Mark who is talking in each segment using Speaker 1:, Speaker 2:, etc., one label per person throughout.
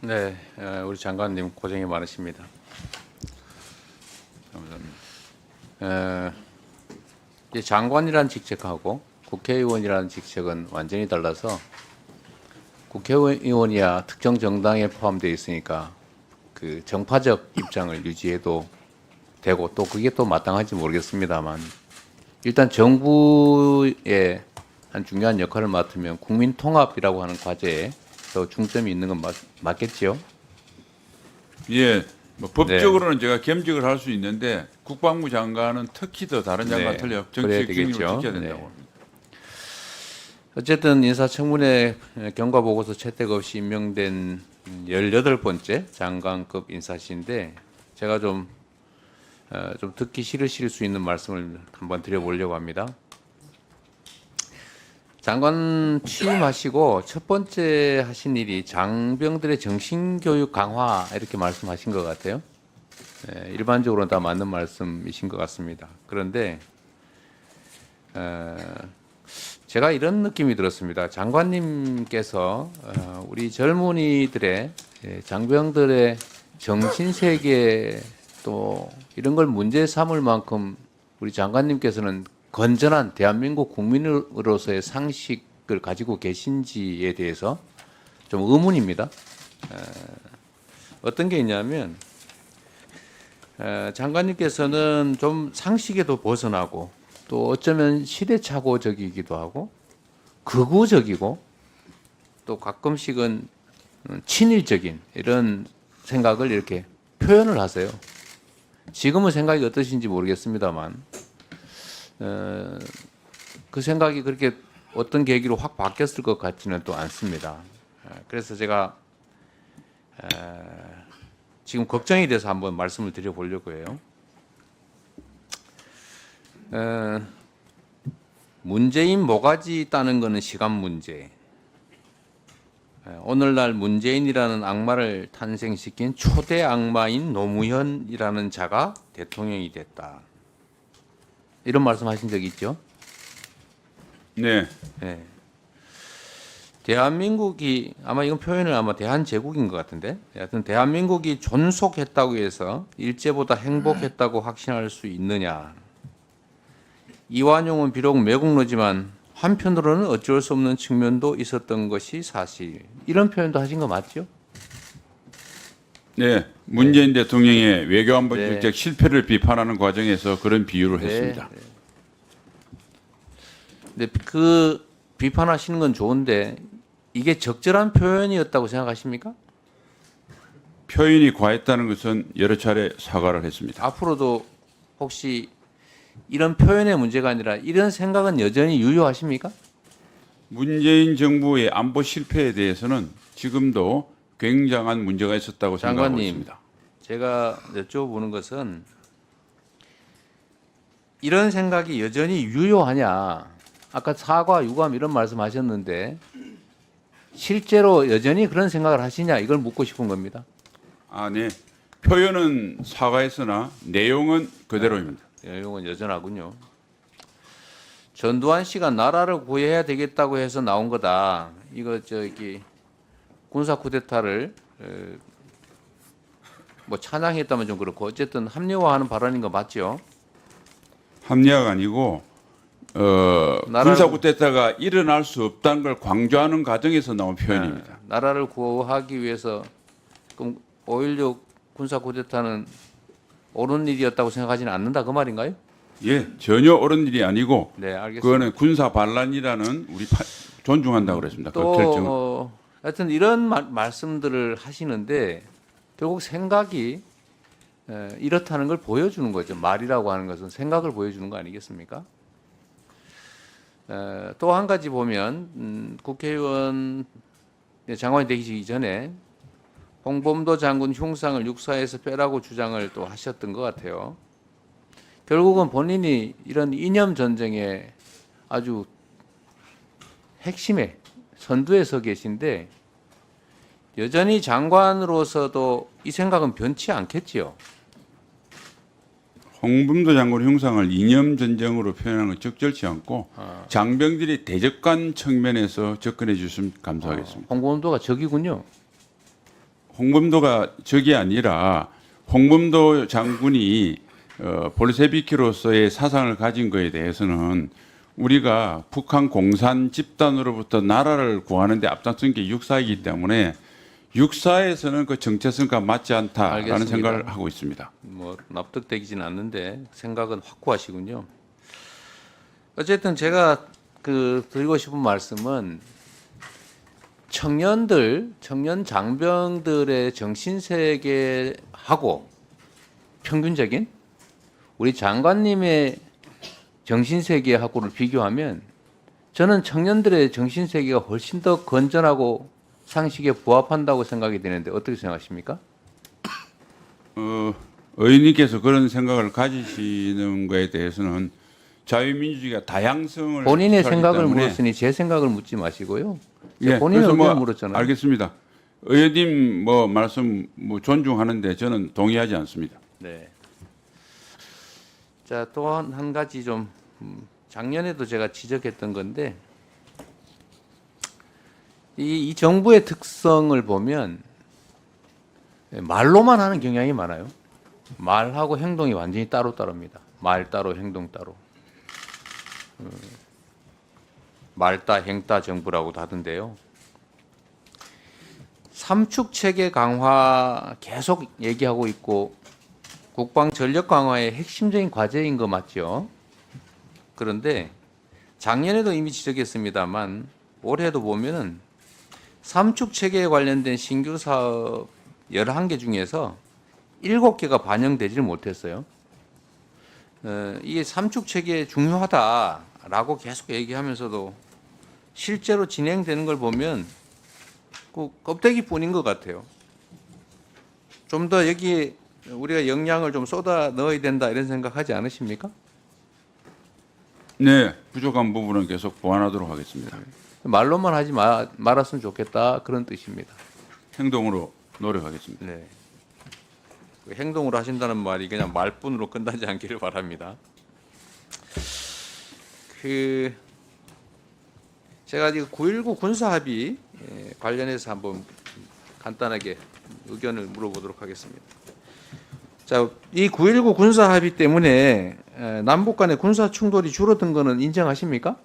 Speaker 1: 네, 우리 장관님 고생이 많으십니다. 감사합니다. 이제 장관이라는 직책하고 국회의원이라는 직책은 완전히 달라서 국회의원이야 특정 정당에 포함되어 있으니까 그 정파적 입장을 유지해도 되고 또 그게 또 마땅할지 모르겠습니다만 일단 정부의 한 중요한 역할을 맡으면 국민 통합이라고 하는 과제에 더 중점이 있는 건 맞겠죠?
Speaker 2: 예, 뭐 법적으로는 제가 겸직을 할 수 있는데 국방부 장관은 특히 더 다른 장관
Speaker 1: 네,
Speaker 2: 틀려
Speaker 1: 그래야
Speaker 2: 정치적 중립을
Speaker 1: 되겠죠.
Speaker 2: 지켜야 된다고
Speaker 1: 네.
Speaker 2: 합니다.
Speaker 1: 어쨌든 인사청문회 경과보고서 채택 없이 임명된 18번째 장관급 인사신데 제가 좀 듣기 싫으실 수 있는 말씀을 한번 드려보려고 합니다. 장관 취임하시고 첫 번째 하신 일이 장병들의 정신교육 강화 이렇게 말씀하신 것 같아요. 일반적으로는 다 맞는 말씀이신 것 같습니다. 그런데 제가 이런 느낌이 들었습니다. 장관님께서 우리 젊은이들의 장병들의 정신세계 또 이런 걸 문제 삼을 만큼 우리 장관님께서는 건전한 대한민국 국민으로서의 상식을 가지고 계신지에 대해서 좀 의문입니다. 어떤 게 있냐면 장관님께서는 좀 상식에도 벗어나고 또 어쩌면 시대착오적이기도 하고 극우적이고 또 가끔씩은 친일적인 이런 생각을 이렇게 표현을 하세요. 지금은 생각이 어떠신지 모르겠습니다만 그 생각이 그렇게 어떤 계기로 확 바뀌었을 것 같지는 또 않습니다. 그래서 제가 지금 걱정이 돼서 한번 말씀을 드려보려고 해요. 문재인 모가지 따는 거는 시간 문제. 오늘날 문재인이라는 악마를 탄생시킨 초대 악마인 노무현이라는 자가 대통령이 됐다. 이런 말씀하신 적 있죠?
Speaker 2: 네,
Speaker 1: 네. 대한민국이 아마 이건 표현을 아마 대한제국인 것 같은데, 하여튼 대한민국이 존속했다고 해서 일제보다 행복했다고 확신할 수 있느냐? 이완용은 비록 매국노지만 한편으로는 어쩔 수 없는 측면도 있었던 것이 사실. 이런 표현도 하신 거 맞죠?
Speaker 2: 네, 문재인 대통령의 외교안보
Speaker 1: 네.
Speaker 2: 정책 실패를 비판하는 과정에서 그런 비유를 했습니다.
Speaker 1: 네. 근데 그 비판하시는 건 좋은데 이게 적절한 표현이었다고 생각하십니까?
Speaker 2: 표현이 과했다는 것은 여러 차례 사과를 했습니다.
Speaker 1: 앞으로도 혹시 이런 표현의 문제가 아니라 이런 생각은 여전히 유효하십니까?
Speaker 2: 문재인 정부의 안보 실패에 대해서는 지금도 굉장한 문제가 있었다고 생각하고
Speaker 1: 장관님,
Speaker 2: 있습니다.
Speaker 1: 제가 여쭤보는 것은 이런 생각이 여전히 유효하냐? 아까 사과, 유감 이런 말씀하셨는데 실제로 여전히 그런 생각을 하시냐? 이걸 묻고 싶은 겁니다.
Speaker 2: 아, 네. 표현은 사과했으나 내용은 그대로입니다.
Speaker 1: 내용은 여전하군요. 전두환 씨가 나라를 구해야 되겠다고 해서 나온 거다. 이거 저기 군사 쿠데타를 뭐 찬양했다면 좀 그렇고 어쨌든 합리화하는 발언인 거 맞죠?
Speaker 2: 합리화가 아니고 군사 쿠데타가 일어날 수 없다는 걸 강조하는 과정에서 나온 표현입니다.
Speaker 1: 나라를 구하기 위해서 그럼 5.16 군사 쿠데타는 옳은 일이었다고 생각하지는 않는다 그 말인가요?
Speaker 2: 예, 전혀 옳은 일이 아니고
Speaker 1: 네, 알겠습니다.
Speaker 2: 그거는 군사 반란이라는 존중한다고 그랬습니다. 그 결정을.
Speaker 1: 또 하여튼 이런 말씀들을 하시는데 결국 생각이 이렇다는 걸 보여주는 거죠. 말이라고 하는 것은 생각을 보여주는 거 아니겠습니까? 또 한 가지 보면 국회의원 장관이 되기 전에 홍범도 장군 흉상을 육사에서 빼라고 주장을 또 하셨던 것 같아요. 결국은 본인이 이런 이념 전쟁의 아주 핵심에 선두에 서 계신데 여전히 장관으로서도 이 생각은 변치 않겠지요.
Speaker 2: 홍범도 장군 흉상을 이념 전쟁으로 표현하는 건 적절치 않고 장병들이 대적관 측면에서 접근해 주시면 감사하겠습니다.
Speaker 1: 홍범도가 적이군요.
Speaker 2: 홍범도가 적이 아니라 홍범도 장군이 볼셰비키로서의 사상을 가진 것에 대해서는 우리가 북한 공산 집단으로부터 나라를 구하는 데 앞장선 게 육사이기 때문에 육사에서는 그 정체성과 맞지 않다라는
Speaker 1: 알겠습니다.
Speaker 2: 생각을 하고 있습니다.
Speaker 1: 뭐 납득되기진 않는데 생각은 확고하시군요. 어쨌든 제가 드리고 싶은 말씀은 청년 장병들의 정신 세계하고 평균적인 우리 장관님의 정신 세계하고를 비교하면 저는 청년들의 정신 세계가 훨씬 더 건전하고 상식에 부합한다고 생각이 되는데 어떻게 생각하십니까?
Speaker 2: 의원님께서 그런 생각을 가지시는 것에 대해서는 자유민주주의가 다양성을
Speaker 1: 본인의
Speaker 2: 주장하기
Speaker 1: 생각을
Speaker 2: 때문에
Speaker 1: 물었으니 제 생각을 묻지 마시고요.
Speaker 2: 예,
Speaker 1: 본인의
Speaker 2: 그래서
Speaker 1: 의견을 물었잖아요.
Speaker 2: 알겠습니다. 의원님 말씀 존중하는데 저는 동의하지 않습니다.
Speaker 1: 네. 자, 또 한 가지 좀 작년에도 제가 지적했던 건데 이 정부의 특성을 보면 말로만 하는 경향이 많아요. 말하고 행동이 완전히 따로따로입니다. 말 따로 행동 따로. 말따 행따 정부라고도 하던데요. 삼축 체계 강화 계속 얘기하고 있고 국방 전력 강화의 핵심적인 과제인 거 맞죠? 그런데 작년에도 이미 지적했습니다만 올해도 보면은 삼축 체계에 관련된 신규 사업 11개 중에서 7개가 반영되지를 못했어요. 이게 삼축 체계 중요하다라고 계속 얘기하면서도 실제로 진행되는 걸 보면 그 껍데기뿐인 것 같아요. 좀 더 여기에 우리가 역량을 좀 쏟아 넣어야 된다 이런 생각하지 않으십니까?
Speaker 2: 네, 부족한 부분은 계속 보완하도록 하겠습니다.
Speaker 1: 말로만 하지 말았으면 좋겠다 그런 뜻입니다.
Speaker 2: 행동으로 노력하겠습니다.
Speaker 1: 네. 그 행동으로 하신다는 말이 그냥 말뿐으로 끝나지 않기를 바랍니다. 제가 지금 9.19 군사합의 관련해서 한번 간단하게 의견을 물어보도록 하겠습니다. 자, 이 9.19 군사합의 때문에 남북 간의 군사 충돌이 줄어든 것은 인정하십니까?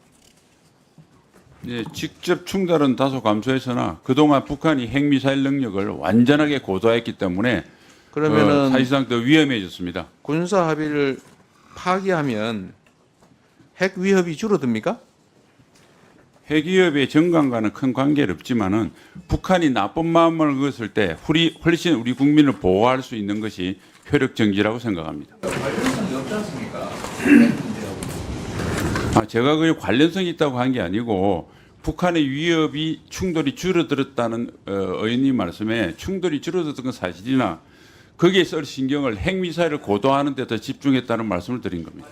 Speaker 2: 예, 직접 충돌은 다소 감소했으나 그동안 북한이 핵미사일 능력을 완전하게 고도화했기 때문에
Speaker 1: 그러면은
Speaker 2: 사실상 더 위험해졌습니다.
Speaker 1: 군사 합의를 파기하면 핵 위협이 줄어듭니까?
Speaker 2: 핵위협의 정강과는 큰 관계는 없지만은 북한이 나쁜 마음을 먹었을 때 훨씬 우리 국민을 보호할 수 있는 것이 효력 정지라고 생각합니다.
Speaker 1: 관련성이 없지 않습니까?
Speaker 2: 제가 그 관련성이 있다고 한 게 아니고 북한의 위협이 충돌이 줄어들었다는 의원님 말씀에 충돌이 줄어들었던 건 사실이나 거기에 쓸 신경을 핵미사일을 고도화하는 데 더 집중했다는 말씀을 드린 겁니다.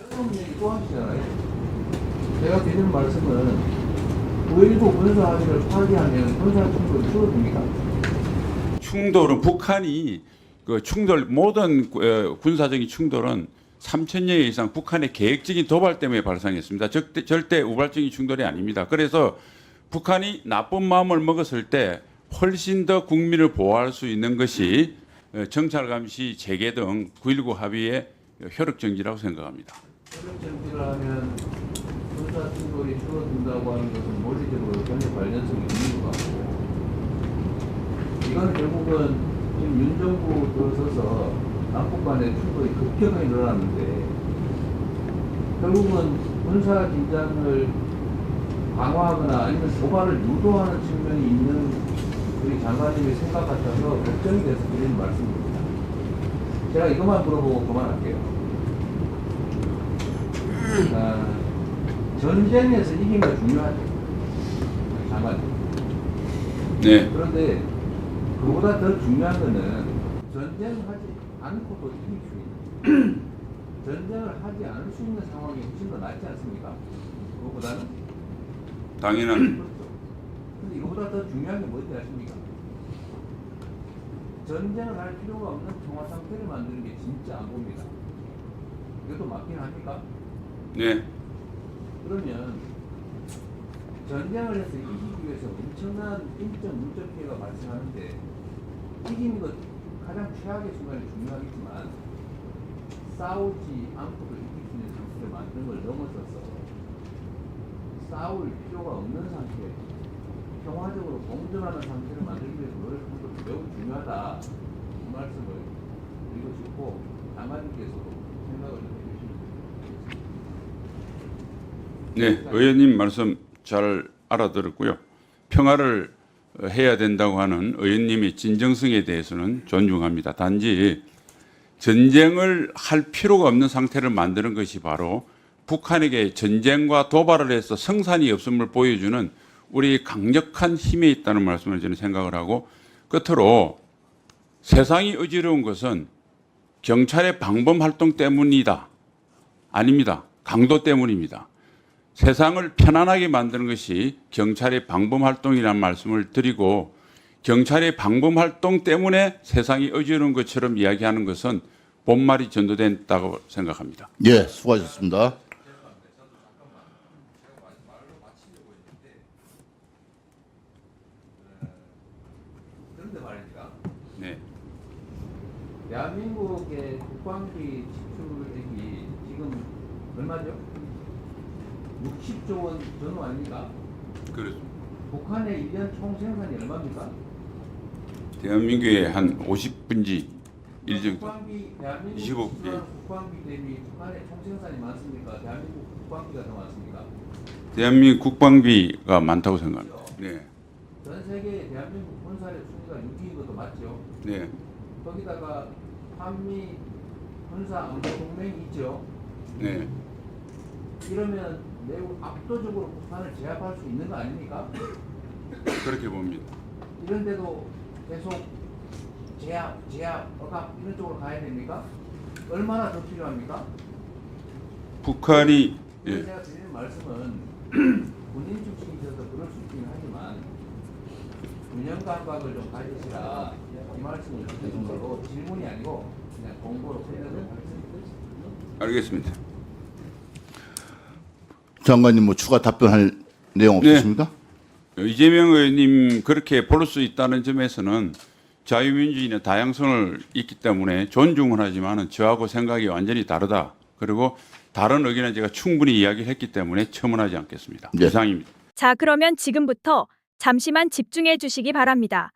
Speaker 1: 또 하시잖아요. 제가 드리는 말씀은 9.19 군사 합의를 파기하면 군사 충돌이 줄어듭니까?
Speaker 2: 충돌은 북한이 모든 군사적인 충돌은 3,000여 이상 북한의 계획적인 도발 때문에 발생했습니다. 절대 우발적인 충돌이 아닙니다. 그래서 북한이 나쁜 마음을 먹었을 때 훨씬 더 국민을 보호할 수 있는 것이 정찰감시 재개 등 9.19 합의의 효력 정지라고 생각합니다.
Speaker 1: 효력 정지를 하면 군사 충돌이 줄어든다고 하는 것은 물리적으로 전혀 관련성이 없는 것 같고요. 이건 결국은 지금 윤 정부 들어서서 남북 간의 충돌이 급격하게 늘어났는데 결국은 군사 긴장을 강화하거나 아니면 도발을 유도하는 측면이 있는 우리 장관님의 생각 같아서 걱정이 돼서 드리는 말씀입니다. 제가 이것만 물어보고 그만할게요. 전쟁에서 이기가 중요하죠. 장관님.
Speaker 2: 네.
Speaker 1: 그런데 그보다 더 중요한 거는 전쟁을 하지 않고도 이길 수 있는 전쟁을 하지 않을 수 있는 상황이 훨씬 더 낫지 않습니까? 그거보다는
Speaker 2: 당연한.
Speaker 1: 근데 이거보다 더 중요한 게 뭔지 아십니까? 전쟁을 할 필요가 없는 평화 상태를 만드는 게 진짜 안 봅니다. 이것도 맞긴 합니까?
Speaker 2: 네.
Speaker 1: 그러면 전쟁을 해서 이기기 위해서 엄청난 인적 물적 피해가 발생하는데 이기는 것 가장 최악의 순간이 중요하겠지만 싸우지 않고도 이길 수 있는 상태를 만드는 걸 넘어서서 싸울 필요가 없는 상태, 평화적으로 공존하는 상태를 만들기 위해서 노력하는 것도 매우 중요하다. 그 말씀을 드리고 싶고 장관님께서도 생각을 좀 해주시면 좋겠습니다.
Speaker 2: 네, 의원님 말씀 잘 알아들었고요. 평화를 해야 된다고 하는 의원님의 진정성에 대해서는 존중합니다. 단지 전쟁을 할 필요가 없는 상태를 만드는 것이 바로 북한에게 전쟁과 도발을 해서 성산이 없음을 보여주는 우리 강력한 힘에 있다는 말씀을 저는 생각을 하고, 끝으로 세상이 어지러운 것은 경찰의 방범 활동 때문이다. 아닙니다. 강도 때문입니다. 세상을 편안하게 만드는 것이 경찰의 방범 활동이라는 말씀을 드리고, 경찰의 방범 활동 때문에 세상이 어지러운 것처럼 이야기하는 것은 본말이 전도된다고 생각합니다.
Speaker 3: 예, 수고하셨습니다.
Speaker 1: 그런데 말입니다.
Speaker 2: 네.
Speaker 1: 대한민국의 국방비 지출액이 지금 얼마죠? 60조 원 전후 아닙니까?
Speaker 2: 그렇습니다.
Speaker 1: 북한의 1년 총 생산이 얼마입니까?
Speaker 2: 대한민국의 한 50분지 1 정도.
Speaker 1: 국방비, 대한민국
Speaker 2: 25,
Speaker 1: 지출하는 국방비 대비 북한의 총 생산이 많습니까? 대한민국 국방비가 더 많습니까?
Speaker 2: 대한민국 국방비가 많다고 생각합니다. 네.
Speaker 1: 전 세계에 대한민국 군사력 순위가 6위인 것도 맞죠?
Speaker 2: 네.
Speaker 1: 거기다가 한미 군사 안보 동맹이 있죠?
Speaker 2: 네.
Speaker 1: 이러면 매우 압도적으로 북한을 제압할 수 있는 거 아닙니까?
Speaker 2: 그렇게 봅니다.
Speaker 1: 이런데도 계속 제압, 억압 이런 쪽으로 가야 됩니까? 얼마나 더 필요합니까?
Speaker 2: 북한이
Speaker 1: 그래서
Speaker 2: 예.
Speaker 1: 제가 드리는 말씀은 군인 출신이셔서 그럴 수 있긴 하지만 균형 감각을 좀 가지시라 이 말씀을 드리는 거로 질문이 아니고 그냥 공고로 끝내도록 하겠습니다.
Speaker 2: 알겠습니다.
Speaker 3: 장관님 뭐 추가 답변할 내용 없으십니까?
Speaker 2: 이재명 의원님 그렇게 볼 수 있다는 점에서는 자유민주주의는 다양성을 있기 때문에 존중을 하지만은 저하고 생각이 완전히 다르다. 그리고 다른 의견은 제가 충분히 이야기했기 때문에 첨언하지 않겠습니다.
Speaker 3: 네.
Speaker 2: 이상입니다.
Speaker 4: 자, 그러면 지금부터 잠시만 집중해 주시기 바랍니다.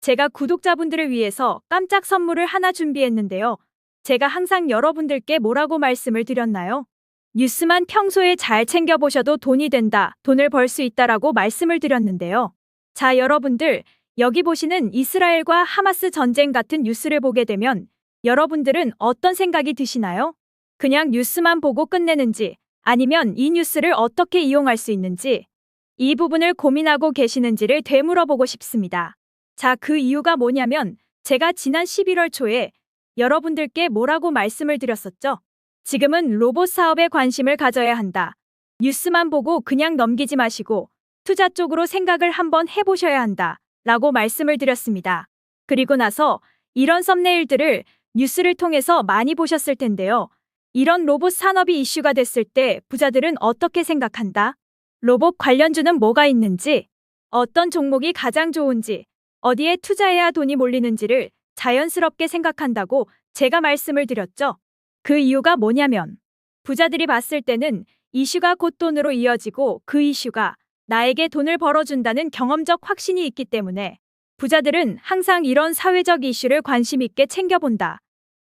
Speaker 4: 제가 구독자분들을 위해서 깜짝 선물을 하나 준비했는데요. 제가 항상 여러분들께 뭐라고 말씀을 드렸나요? 뉴스만 평소에 잘 챙겨보셔도 돈이 된다, 돈을 벌 수 있다라고 말씀을 드렸는데요. 자, 여러분들, 여기 보시는 이스라엘과 하마스 전쟁 같은 뉴스를 보게 되면 여러분들은 어떤 생각이 드시나요? 그냥 뉴스만 보고 끝내는지, 아니면 이 뉴스를 어떻게 이용할 수 있는지, 이 부분을 고민하고 계시는지를 되물어보고 싶습니다. 자, 그 이유가 뭐냐면 제가 지난 11월 초에 여러분들께 뭐라고 말씀을 드렸었죠? 지금은 로봇 사업에 관심을 가져야 한다. 뉴스만 보고 그냥 넘기지 마시고 투자 쪽으로 생각을 한번 해보셔야 한다. 라고 말씀을 드렸습니다. 그리고 나서 이런 썸네일들을 뉴스를 통해서 많이 보셨을 텐데요. 이런 로봇 산업이 이슈가 됐을 때 부자들은 어떻게 생각한다? 로봇 관련주는 뭐가 있는지, 어떤 종목이 가장 좋은지, 어디에 투자해야 돈이 몰리는지를 자연스럽게 생각한다고 제가 말씀을 드렸죠. 그 이유가 뭐냐면 부자들이 봤을 때는 이슈가 곧 돈으로 이어지고 그 이슈가 나에게 돈을 벌어준다는 경험적 확신이 있기 때문에 부자들은 항상 이런 사회적 이슈를 관심 있게 챙겨본다.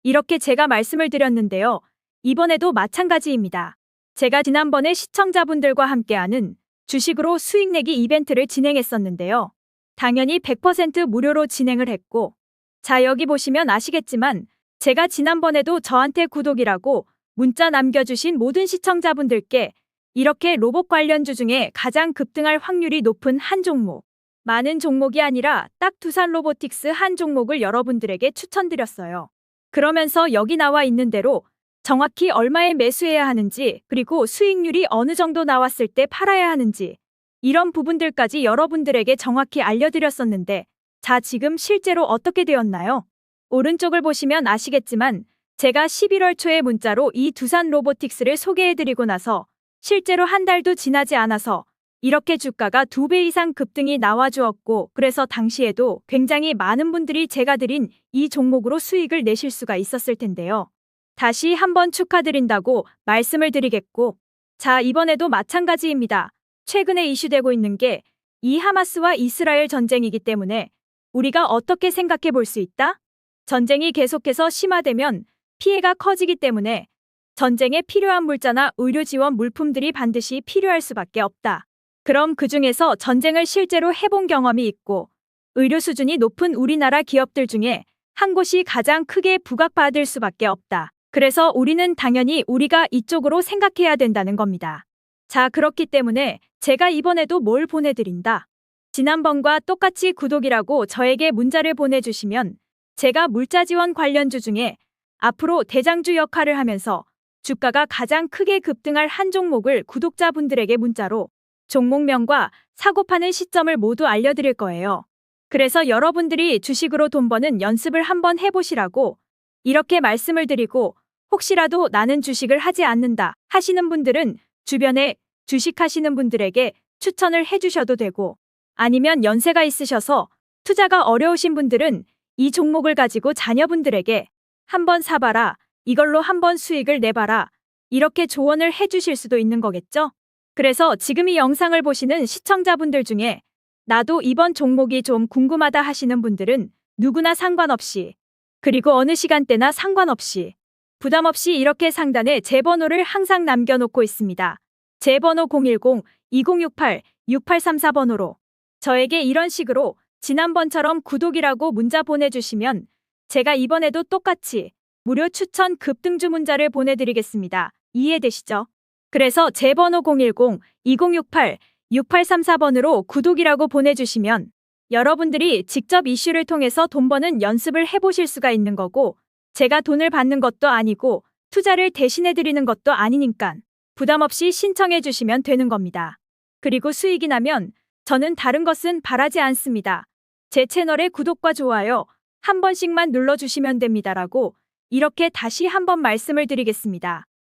Speaker 4: 이렇게 제가 말씀을 드렸는데요. 이번에도 마찬가지입니다. 제가 지난번에 시청자분들과 함께하는 주식으로 수익 내기 이벤트를 진행했었는데요. 당연히 100% 무료로 진행을 했고, 자, 여기 보시면 아시겠지만 제가 지난번에도 저한테 구독이라고 문자 남겨주신 모든 시청자분들께 이렇게 로봇 관련주 중에 가장 급등할 확률이 높은 한 종목, 많은 종목이 아니라 딱 두산 로보틱스 한 종목을 여러분들에게 추천드렸어요. 그러면서 여기 나와 있는 대로 정확히 얼마에 매수해야 하는지, 그리고 수익률이 어느 정도 나왔을 때 팔아야 하는지, 이런 부분들까지 여러분들에게 정확히 알려드렸었는데, 자, 지금 실제로 어떻게 되었나요? 오른쪽을 보시면 아시겠지만 제가 11월 초에 문자로 이 두산 로보틱스를 소개해드리고 나서 실제로 한 달도 지나지 않아서 이렇게 주가가 2배 이상 급등이 나와주었고 그래서 당시에도 굉장히 많은 분들이 제가 드린 이 종목으로 수익을 내실 수가 있었을 텐데요. 다시 한번 축하드린다고 말씀을 드리겠고 자 이번에도 마찬가지입니다. 최근에 이슈되고 있는 게 이 하마스와 이스라엘 전쟁이기 때문에 우리가 어떻게 생각해 볼 수 있다? 전쟁이 계속해서 심화되면 피해가 커지기 때문에 전쟁에 필요한 물자나 의료 지원 물품들이 반드시 필요할 수밖에 없다. 그럼 그 중에서 전쟁을 실제로 해본 경험이 있고 의료 수준이 높은 우리나라 기업들 중에 한 곳이 가장 크게 부각받을 수밖에 없다. 그래서 우리는 당연히 우리가 이쪽으로 생각해야 된다는 겁니다. 자, 그렇기 때문에 제가 이번에도 뭘 보내드린다. 지난번과 똑같이 구독이라고 저에게 문자를 보내주시면 제가 물자 지원 관련주 중에 앞으로 대장주 역할을 하면서 주가가 가장 크게 급등할 한 종목을 구독자분들에게 문자로 종목명과 사고 파는 시점을 모두 알려드릴 거예요. 그래서 여러분들이 주식으로 돈 버는 연습을 한번 해보시라고 이렇게 말씀을 드리고 혹시라도 나는 주식을 하지 않는다 하시는 분들은 주변에 주식하시는 분들에게 추천을 해주셔도 되고 아니면 연세가 있으셔서 투자가 어려우신 분들은 이 종목을 가지고 자녀분들에게 한번 사봐라, 이걸로 한번 수익을 내봐라 이렇게 조언을 해주실 수도 있는 거겠죠? 그래서 지금 이 영상을 보시는 시청자분들 중에 나도 이번 종목이 좀 궁금하다 하시는 분들은 누구나 상관없이 그리고 어느 시간대나 상관없이 부담 없이 이렇게 상단에 제 번호를 항상 남겨놓고 있습니다. 제 번호 010-2068-6834번호로 저에게 이런 식으로 지난번처럼 구독이라고 문자 보내주시면 제가 이번에도 똑같이 무료 추천 급등주 문자를 보내드리겠습니다. 이해되시죠? 그래서 제 번호 010-2068-6834번으로 구독이라고 보내주시면 여러분들이 직접 이슈를 통해서 돈 버는 연습을 해보실 수가 있는 거고 제가 돈을 받는 것도 아니고 투자를 대신해드리는 것도 아니니까 부담 없이 신청해 주시면 되는 겁니다. 그리고 수익이 나면 저는 다른 것은 바라지 않습니다. 제 채널의 구독과 좋아요 한 번씩만 눌러주시면 됩니다라고 이렇게 다시 한번 말씀을 드리겠습니다.